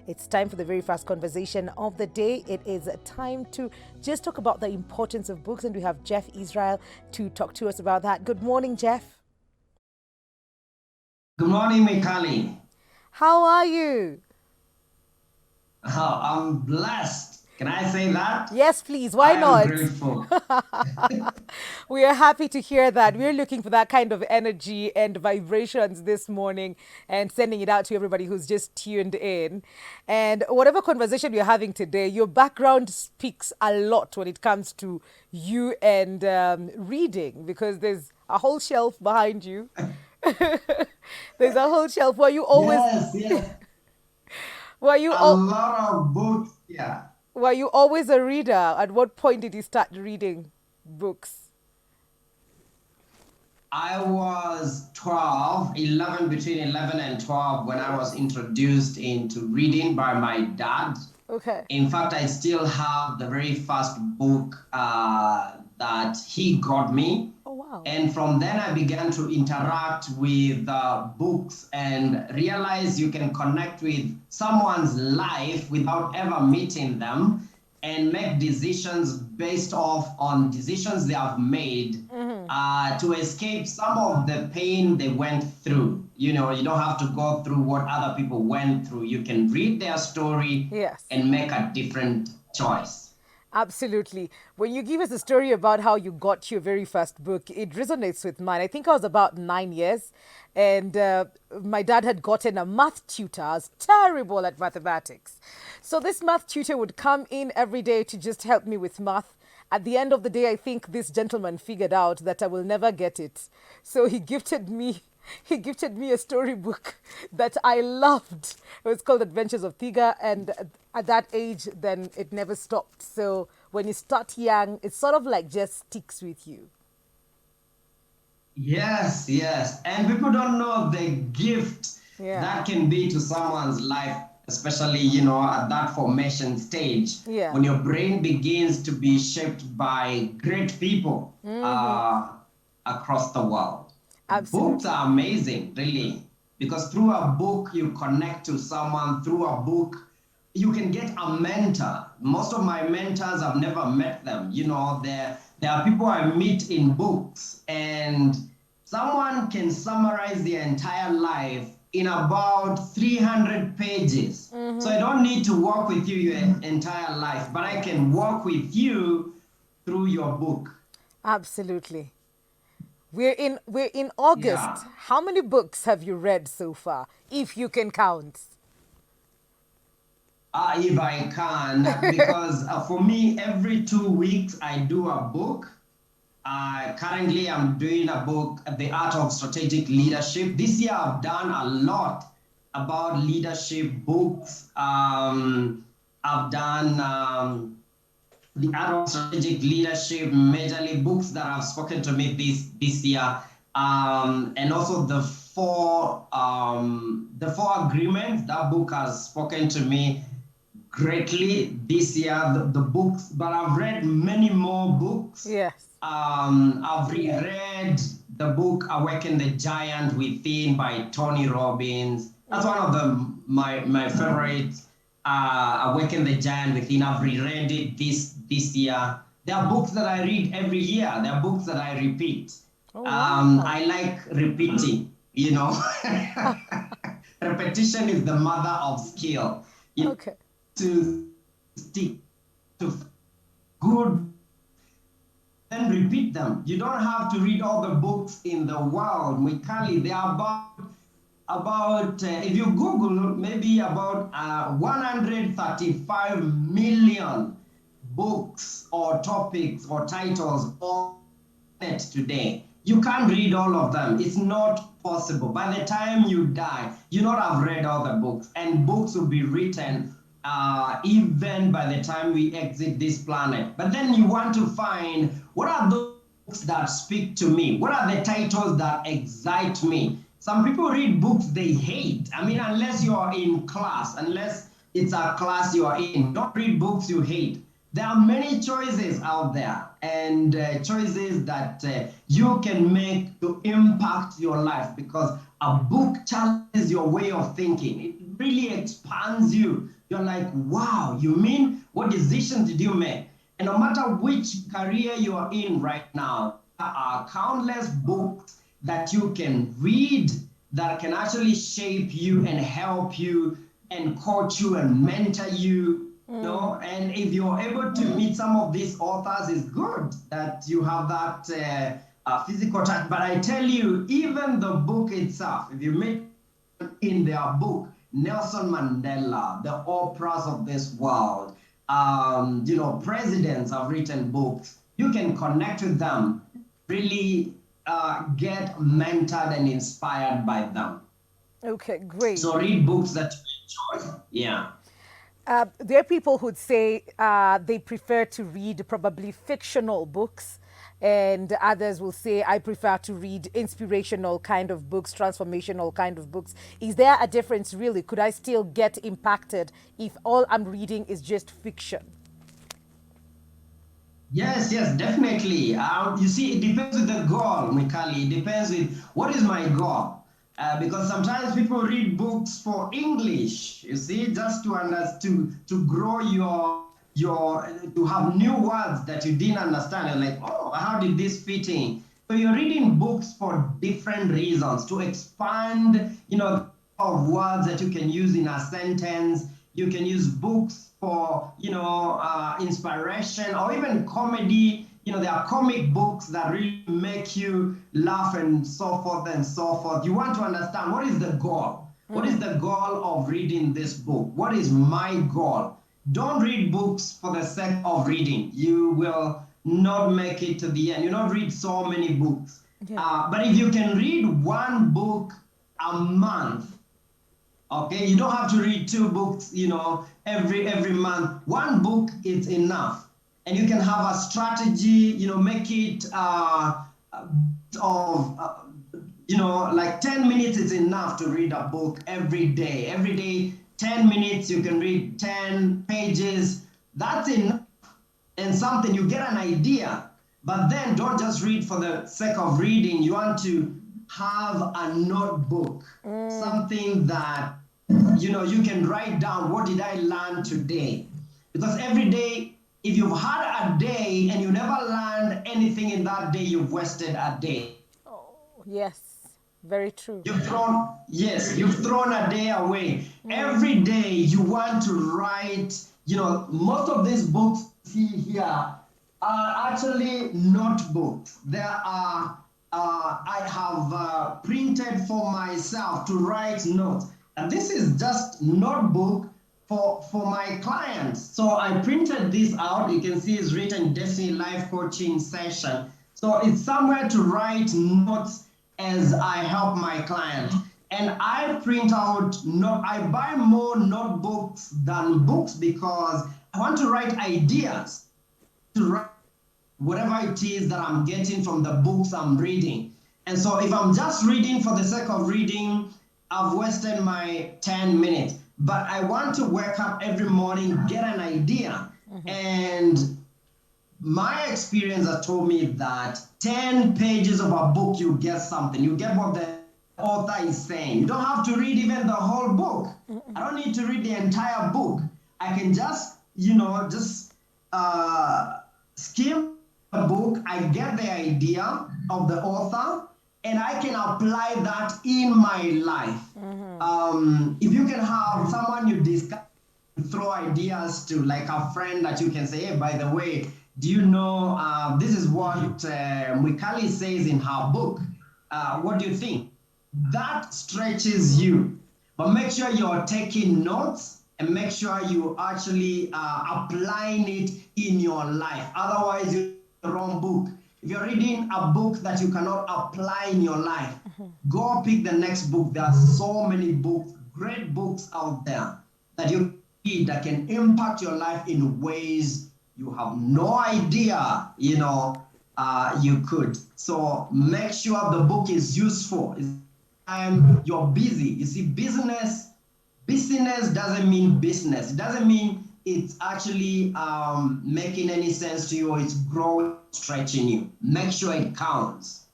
It's time for the very first conversation of the day. It is time to just talk about the importance of books, and we have Jeff Israel to talk to us about that. Good morning, Jeff. Good morning, Mikali. How are you? Oh, I'm blessed. Can I say that? Yes, please. Why I am not? grateful. We are happy to hear that. We're looking for that kind of energy and vibrations this morning and sending it out to everybody who's just tuned in. And whatever conversation we're having today, your background speaks a lot when it comes to you and reading because there's a whole shelf behind you. There's a whole shelf. Yes, yes. Were you A all, lot of books. Yeah. were you always a reader? At what point did you start reading books? I was 12, 11, between 11 and 12 when I was introduced into reading by my dad. Okay. In fact, I still have the very first book that he got me. Oh wow. And from then, I began to interact with books and realize you can connect with someone's life without ever meeting them and make decisions based off on decisions they have made to escape some of the pain they went through. You know, you don't have to go through what other people went through. You can read their story Yes. and make a different choice. Absolutely. When you give us a story about how you got your very first book, it resonates with mine. I think I was about 9 years, and my dad had gotten a math tutor. I was terrible at mathematics. So this math tutor would come in every day to just help me with math. At the end of the day, I think this gentleman figured out that I will never get it. So he gifted me a storybook that I loved. It was called Adventures of Tiga, and at that age, then it never stopped. So when you start young, it sort of like just sticks with you. Yes, yes. And people don't know the gift Yeah, that can be to someone's life, especially, at that formation stage yeah, when your brain begins to be shaped by great people across the world. Books absolutely. are amazing, really, because through a book, you connect to someone. Through a book, you can get a mentor. Most of my mentors, I've never met them. There are people I meet in books, and someone can summarize their entire life in about 300 pages. So I don't need to walk with you your entire life, but I can walk with you through your book. Absolutely. We're in Yeah. August. How many books have you read so far, if you can count? If I can, because for me, every 2 weeks I do a book. Currently, I'm doing a book, The Art of Strategic Leadership. This year, I've done a lot about leadership books. I've done The Art of Strategic Leadership, majorly books that have spoken to me this year, and also the four agreements. That book has spoken to me greatly this year. The books, but I've read many more books. Yes. I've reread the book Awaken the Giant Within by Tony Robbins. That's one of my favorites. Awaken the Giant Within. I've reread it this year. There are books that I read every year. There are books that I repeat. Oh wow. I like repeating. You know, repetition is the mother of skill. You Okay. to stick to good, then repeat them. You don't have to read all the books in the world. Mikali, there are about if you Google, maybe about 135 million books or topics or titles on it today. You can't read all of them. It's not possible. By the time you die, you not have read all the books, and books will be written even by the time we exit this planet. But then you want to find, what are those books that speak to me? What are the titles that excite me? Some people read books they hate. I mean, unless you're in class, unless it's a class you are in, don't read books you hate. There are many choices out there, and choices that you can make to impact your life, because a book challenges your way of thinking. It really expands you. You're like, wow, you mean what decisions did you make? And no matter which career you are in right now, there are countless books that you can read that can actually shape you and help you and coach you and mentor you. And if you're able to meet some of these authors, it's good that you have that physical touch. But I tell you, even the book itself, if you meet in their book, Nelson Mandela, the operas of this world, presidents have written books. You can connect with them, really get mentored and inspired by them. Okay, great. So read books that you enjoy. Yeah. There are people who'd say they prefer to read probably fictional books, and others will say, I prefer to read inspirational kind of books, transformational kind of books. Is there a difference, really? Could I still get impacted if all I'm reading is just fiction? Yes, yes, definitely. You see, it depends with the goal, Mikali. It depends with what is my goal. Because sometimes people read books for English, you see, just to understand, to grow your to have new words that you didn't understand. You're like, oh, how did this fit in? So you're reading books for different reasons to expand, of words that you can use in a sentence. You can use books for, inspiration or even comedy. There are comic books that really make you laugh and so forth and so forth. You want to understand what is the goal? What is the goal of reading this book? What is my goal? Don't read books for the sake of reading. You will not make it to the end. You not read so many books. Yeah. But if you can read one book a month, okay, you don't have to read two books, every month. One book is enough, and you can have a strategy. Make it like 10 minutes is enough to read a book every day. Every day, 10 minutes, you can read 10 pages. That's enough, and something you get an idea. But then don't just read for the sake of reading. You want to have a notebook, something that you can write down, what did I learn today? Because every day, if you've had a day and you never learned anything in that day, you've wasted a day. Oh, yes, very true. You've thrown a day away. Every day you want to write, most of these books see here are actually notebooks. I have printed for myself to write notes. And this is just notebook for my clients. So I printed this out. You can see it's written Destiny Life Coaching Session. So it's somewhere to write notes as I help my client. And I I buy more notebooks than books because I want to write ideas, to write whatever it is that I'm getting from the books I'm reading. And so if I'm just reading for the sake of reading, I've wasted my 10 minutes. But I want to wake up every morning, get an idea. And my experience has told me that 10 pages of a book, you get something. You get what the author is saying. You don't have to read even the whole book. I don't need to read the entire book. I can just, skim the book. I get the idea of the author, and I can apply that in my life. If you can have someone you discuss, throw ideas to, like a friend that you can say, hey, by the way, do you know this is what Mikali says in her book? What do you think? That stretches you. But make sure you're taking notes and make sure you actually applying it in your life. Otherwise, you're the wrong book. If you're reading a book that you cannot apply in your life, go pick the next book. There are so many books, great books out there that you read that can impact your life in ways you have no idea, you could. So make sure the book is useful. And you're busy. You see, busyness doesn't mean business. It doesn't mean it's actually making any sense to you or it's growing, stretching you. Make sure it counts.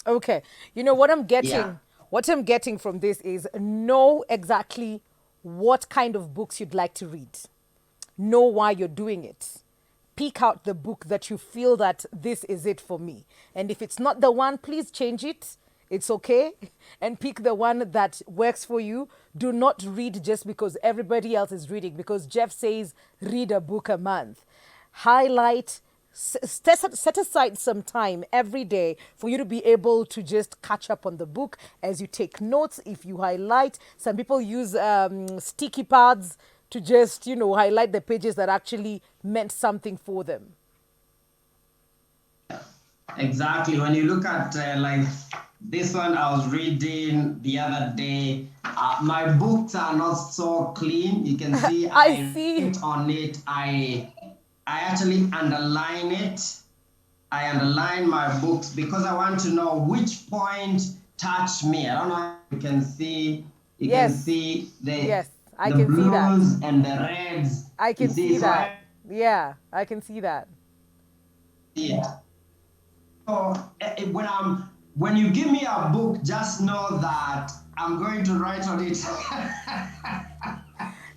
Okay. You know what I'm Yeah. getting? What I'm getting from this is know exactly what kind of books you'd like to read. Know why you're doing it. Pick out the book that you feel that this is it for me. And if it's not the one, please change it. It's okay. And pick the one that works for you. Do not read just because everybody else is reading, because Jeff says read a book a month. Highlight, set aside some time every day for you to be able to just catch up on the book as you take notes. If you highlight, some people use sticky pads to just, highlight the pages that actually meant something for them. Exactly. When you look at like this one I was reading the other day, my books are not so clean. You can see I I see. write on it. I actually underline it. I underline my books because I want to know which point touched me. I don't know if you can see. You can Yes. see Yes. I the can see that. blues and the reds. I You can see, see so that. I Yeah, I can see that. see it. So when you give me a book, just know that I'm going to write on it. It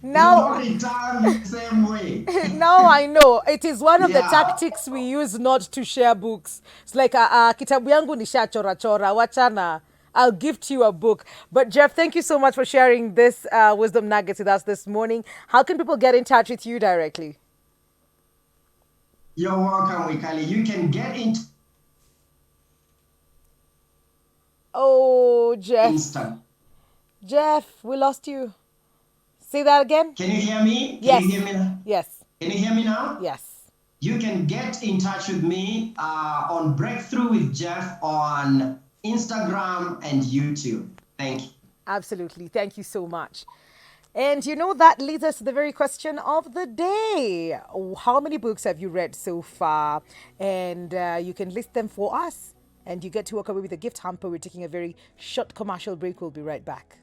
will not Now, return the same way. now I know. It is one of the Yeah. tactics we use not to share books. It's like, kitabu yangu nisha chora chora, wachana. I'll gift you a book. But Jeff, thank you so much for sharing this wisdom nuggets with us this morning. How can people get in touch with you directly? You're welcome, Wikali. You can get into Oh, Jeff. Instagram. Jeff, we lost you. Say that again. Can you hear me? Can you hear Yes. me now? Yes. Can you hear me now? Yes. You can get in touch with me on Breakthrough with Jeff on Instagram and YouTube. Thank you. Absolutely. Thank you so much. And that leads us to the very question of the day. How many books have you read so far? And you can list them for us. And you get to walk away with a gift hamper. We're taking a very short commercial break. We'll be right back.